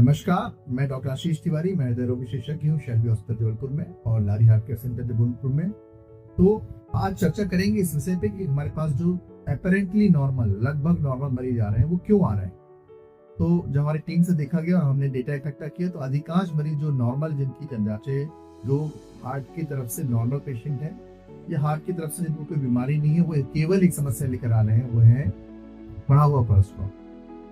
नमस्कार, मैं डॉक्टर आशीष तिवारी, मैं हृदय रोग विशेषज्ञ हूँ शैलवी हॉस्पिटल जबलपुर में और लारी हार्ट केयर सेंटर जबलपुर में। तो आज चर्चा करेंगे इस विषय पे कि हमारे पास जो अपेरेंटली नॉर्मल, लगभग नॉर्मल मरीज आ रहे हैं वो क्यों आ रहे हैं। तो जब हमारी टीम से देखा गया और हमने डेटा इकट्ठा किया तो अधिकांश मरीज जो नॉर्मल, जिनकी जांचें जो हार्ट की तरफ से नॉर्मल पेशेंट है या हार्ट की तरफ से जिनको कोई बीमारी नहीं है, वो केवल एक समस्या लेकर आ रहे हैं, वो है बढ़ा हुआ कोलेस्ट्रॉल।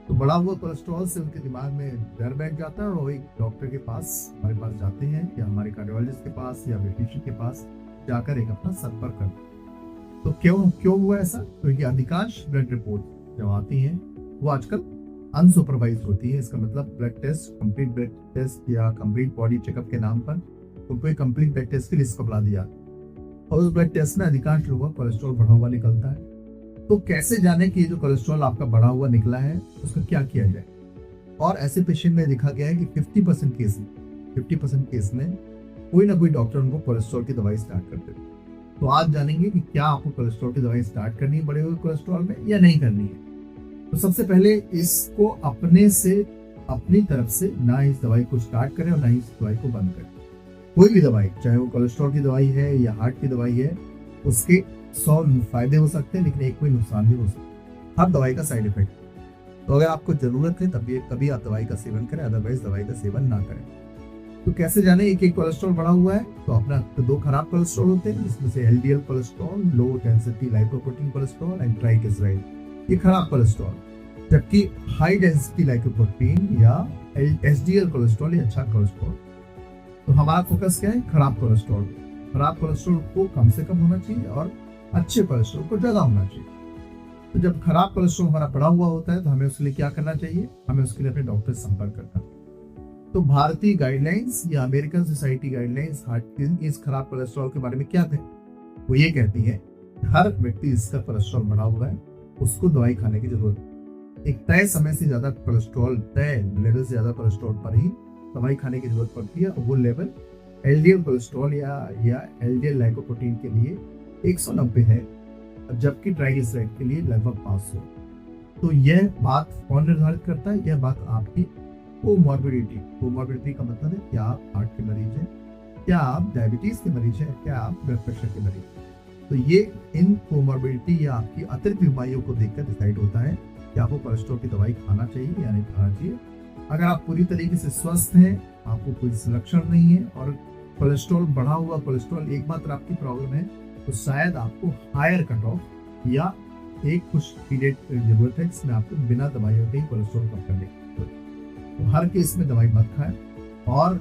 तो बढ़ा हुआ कोलेस्ट्रॉल से उनके दिमाग में डर बैठ जाता है और वो एक डॉक्टर के पास, हमारे पास जाते हैं या हमारे कार्डियोलॉजिस्ट के पास या वेटरिनरी के पास जाकर एक अपना संपर्क करते हैं। तो क्यों हुआ ऐसा? क्योंकि अधिकांश ब्लड रिपोर्ट जब आती हैं वो आजकल अनसुपरवाइज होती है। इसका मतलब blood test, complete blood test या कंप्लीट बॉडी चेकअप के नाम पर उनको एक कंप्लीट ब्लड टेस्ट की लिस्ट बुला दिया और उस ब्लड टेस्ट में अधिकांश लोगों का कोलेस्ट्रॉल बढ़ा हुआ निकलता है। तो कैसे जाने कि जो कोलेस्ट्रॉल आपका बढ़ा हुआ निकला है उसका क्या किया जाए? और ऐसे पेशेंट में देखा गया है कि 50% केस में कोई ना कोई डॉक्टर उनको कोलेस्ट्रॉल की दवाई स्टार्ट कर देते हैं। तो आज जानेंगे कि क्या आपको कोलेस्ट्रॉल की दवाई स्टार्ट करनी है बढ़े हुए कोलेस्ट्रॉल में या नहीं करनी है। तो सबसे पहले इसको अपनी तरफ से ना इस दवाई को स्टार्ट करें और ना ही इस दवाई को बंद करें। कोई भी दवाई, चाहे वो कोलेस्ट्रॉल की दवाई है या हार्ट की दवाई है, उसके 100 फायदे हो सकते हैं लेकिन एक कोई नुकसान भी हो सकता है। हर दवाई का साइड इफेक्ट। तो अगर आपको जरूरत है तभी आप दवाई का सेवन करें, अदरवाइज दवाई का सेवन ना करें। तो कैसे जाने एक कोलेस्ट्रॉल बढ़ा हुआ है? तो अपना तो 2 खराब कोलेस्ट्रॉल होते हैं, जिसमें से LDL cholesterol, low density lipoprotein cholesterol and triglyceride, ये खराब कोलेस्ट्रॉल। जबकि हाई डेंसिटी लाइपोप्रोटीन या एचडीएल कोलेस्ट्रॉल ये अच्छा कोलेस्ट्रॉल। तो हमारा फोकस क्या है? खराब कोलेस्ट्रॉल। खराब कोलेस्ट्रॉल को कम से कम होना चाहिए और अच्छे कोलेस्ट्रॉल को ज्यादा होना चाहिए। तो जब खराब कोलेस्ट्रॉल हमारा बढ़ा हुआ होता है तो हमें उसके लिए क्या करना चाहिए? हमें उसके लिए अपने डॉक्टर से संपर्क करना। तो भारतीय गाइडलाइंस या अमेरिकन सोसाइटी गाइडलाइंस हार्ट की इस खराब कोलेस्ट्रॉल के बारे में क्या कहती है? वो ये कहती है हर व्यक्ति जिसका कोलेस्ट्रॉल बढ़ा हुआ है उसको दवाई खाने की जरूरत है। एक तय समय से ज्यादा कोलेस्ट्रॉल, तय लेवल से ज्यादा कोलेस्ट्रॉल पर ही दवाई खाने की जरूरत पड़ती है। वो लेवल एलडीएल कोलेस्ट्रॉल या एलडीएल लाइपोप्रोटीन के लिए 190 है, जबकि ट्राइग्लिसराइड के लिए लगभग 500। तो यह बात कौन निर्धारित करता है? यह बात आपकी कोमॉर्बिडिटी का मतलब है क्या आप हार्ट के मरीज हैं, क्या आप डायबिटीज के मरीज हैं, क्या आप ब्लड प्रेशर के मरीज हैं। तो ये इन कोमॉर्बिडिटी या आपकी अतिरिक्त बीमारियों को देखकर डिसाइड होता है कि आपको कोलेस्ट्रॉल की दवाई खाना चाहिए या नहीं खाना चाहिए। अगर आप पूरी तरीके से स्वस्थ हैं, आपको कोई लक्षण नहीं है और कोलेस्ट्रॉल बढ़ा हुआ कोलेस्ट्रॉल एकमात्र आपकी प्रॉब्लम है, तो शायद आपको हायर कट ऑफ या एक कुछ पीरियड की जरूरत है जिसमें आपको बिना दवाइयों के ही कोलेस्ट्रॉल कम करने की। तो हर केस में दवाई मत खाएं और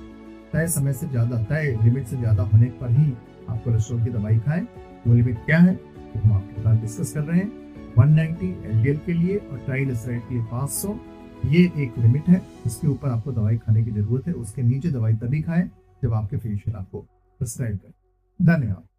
तय समय से ज्यादा, तय लिमिट से ज्यादा होने पर ही आप कोलेस्ट्रॉल की दवाई खाएं। वो लिमिट क्या है तो हम आपके साथ डिस्कस कर रहे हैं। 190 एलडीएल के लिए और ट्राइग्लिसराइड के लिए 500, ये एक लिमिट है। इसके ऊपर आपको दवाई खाने की जरूरत है। उसके नीचे दवाई तभी खाएं जब आपके फिजिशियन आपको प्रिस्क्राइब करें। धन्यवाद।